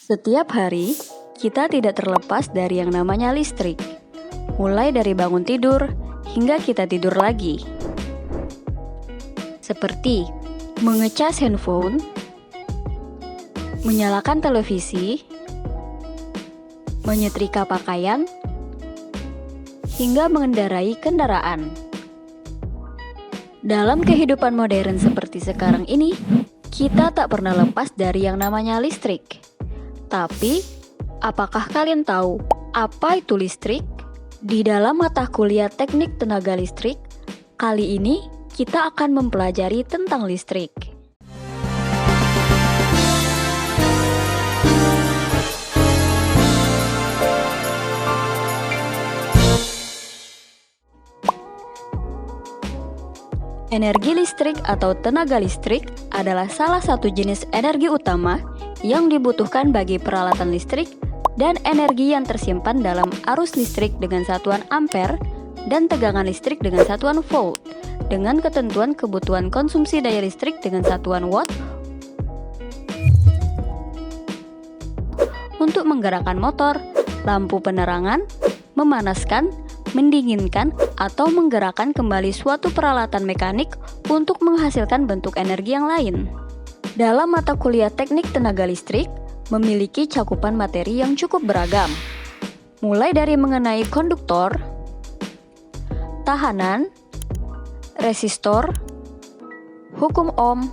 Setiap hari, kita tidak terlepas dari yang namanya listrik. Mulai dari bangun tidur, hingga kita tidur lagi. Seperti mengecas handphone, menyalakan televisi, menyetrika pakaian, hingga mengendarai kendaraan. Dalam kehidupan modern seperti sekarang ini, kita tak pernah lepas dari yang namanya listrik. Tapi, apakah kalian tahu apa itu listrik? Di dalam mata kuliah Teknik Tenaga Listrik, kali ini kita akan mempelajari tentang listrik. Energi listrik atau tenaga listrik adalah salah satu jenis energi utama yang dibutuhkan bagi peralatan listrik dan energi yang tersimpan dalam arus listrik dengan satuan ampere dan tegangan listrik dengan satuan volt, dengan ketentuan kebutuhan konsumsi daya listrik dengan satuan watt untuk menggerakkan motor, lampu penerangan, memanaskan, mendinginkan, atau menggerakkan kembali suatu peralatan mekanik untuk menghasilkan bentuk energi yang lain. Dalam mata kuliah Teknik Tenaga Listrik, memiliki cakupan materi yang cukup beragam, mulai dari mengenai konduktor, tahanan, resistor, hukum Ohm,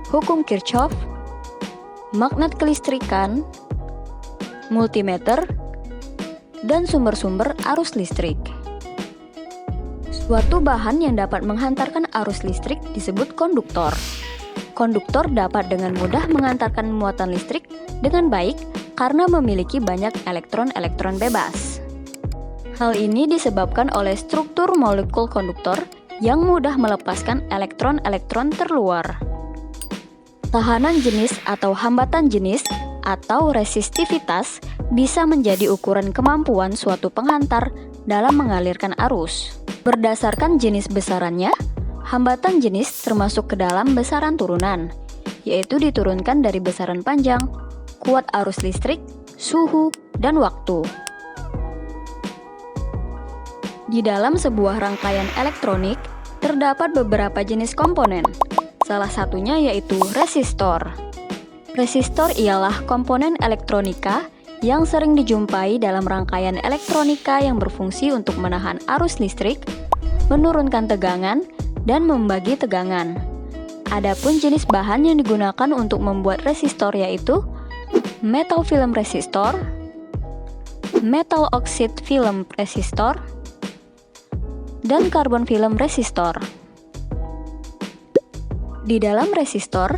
hukum Kirchhoff, magnet kelistrikan, multimeter, dan sumber-sumber arus listrik. Suatu bahan yang dapat menghantarkan arus listrik disebut konduktor. Konduktor dapat dengan mudah mengantarkan muatan listrik dengan baik karena memiliki banyak elektron-elektron bebas. Hal ini disebabkan oleh struktur molekul konduktor yang mudah melepaskan elektron-elektron terluar. Tahanan jenis atau hambatan jenis atau resistivitas bisa menjadi ukuran kemampuan suatu penghantar dalam mengalirkan arus. Berdasarkan jenis besarannya, hambatan jenis termasuk ke dalam besaran turunan, yaitu diturunkan dari besaran panjang, kuat arus listrik, suhu, dan waktu. Di dalam sebuah rangkaian elektronik, terdapat beberapa jenis komponen. Salah satunya yaitu resistor. Resistor ialah komponen elektronika yang sering dijumpai dalam rangkaian elektronika yang berfungsi untuk menahan arus listrik, menurunkan tegangan, dan membagi tegangan. Adapun jenis bahan yang digunakan untuk membuat resistor yaitu metal film resistor, metal oxide film resistor, dan karbon film resistor. Di dalam resistor,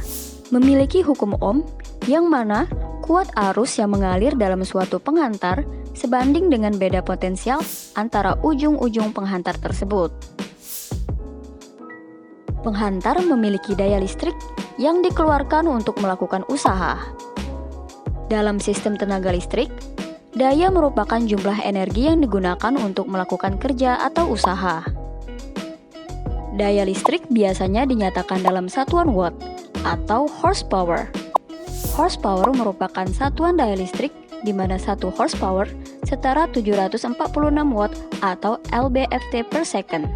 memiliki hukum Ohm yang mana kuat arus yang mengalir dalam suatu penghantar sebanding dengan beda potensial antara ujung-ujung penghantar tersebut. Penghantar memiliki daya listrik yang dikeluarkan untuk melakukan usaha. Dalam sistem tenaga listrik, daya merupakan jumlah energi yang digunakan untuk melakukan kerja atau usaha. Daya listrik biasanya dinyatakan dalam satuan watt atau horsepower. Horsepower merupakan satuan daya listrik di mana 1 horsepower setara 746 watt atau lb/ft per second.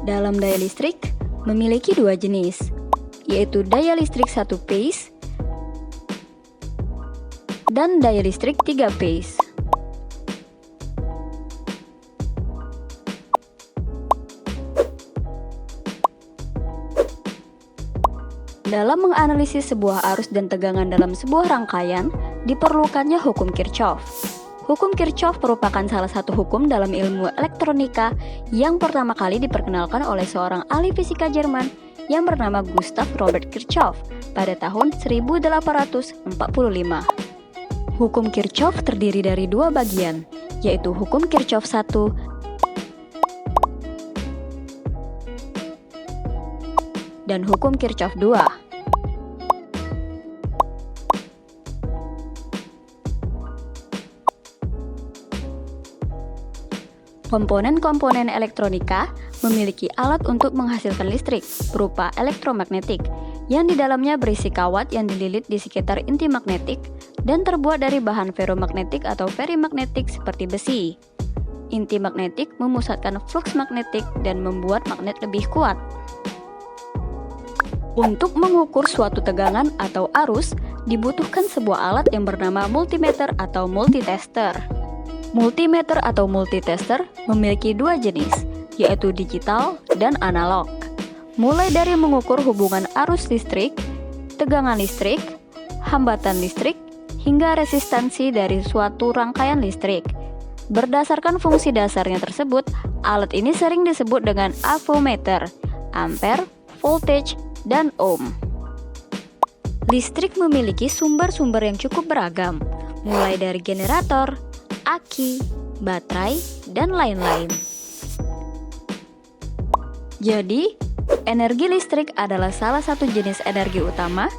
Dalam daya listrik memiliki dua jenis, yaitu daya listrik 1 phase dan daya listrik 3 phase. Dalam menganalisis sebuah arus dan tegangan dalam sebuah rangkaian, diperlukannya hukum Kirchhoff. Hukum Kirchhoff merupakan salah satu hukum dalam ilmu elektronika yang pertama kali diperkenalkan oleh seorang ahli fisika Jerman yang bernama Gustav Robert Kirchhoff pada tahun 1845. Hukum Kirchhoff terdiri dari dua bagian, yaitu hukum Kirchhoff 1 dan hukum Kirchhoff 2. Komponen-komponen elektronika memiliki alat untuk menghasilkan listrik berupa elektromagnetik yang di dalamnya berisi kawat yang dililit di sekitar inti magnetik dan terbuat dari bahan ferromagnetik atau ferimagnetik seperti besi. Inti magnetik memusatkan flux magnetik dan membuat magnet lebih kuat. Untuk mengukur suatu tegangan atau arus, dibutuhkan sebuah alat yang bernama multimeter atau multitester. Multimeter atau multitester memiliki dua jenis, yaitu digital dan analog. Mulai dari mengukur hubungan arus listrik, tegangan listrik, hambatan listrik, hingga resistansi dari suatu rangkaian listrik. Berdasarkan fungsi dasarnya tersebut, alat ini sering disebut dengan avometer, ampere, voltage, dan ohm. Listrik memiliki sumber-sumber yang cukup beragam, mulai dari generator, aki, baterai, dan lain-lain. Jadi, energi listrik adalah salah satu jenis energi utama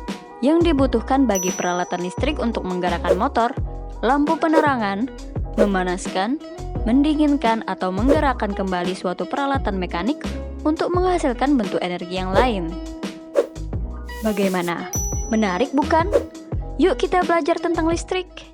yang dibutuhkan bagi peralatan listrik untuk menggerakkan motor, lampu penerangan, memanaskan, mendinginkan, atau menggerakkan kembali suatu peralatan mekanik untuk menghasilkan bentuk energi yang lain. Bagaimana? Menarik bukan? Yuk kita belajar tentang listrik.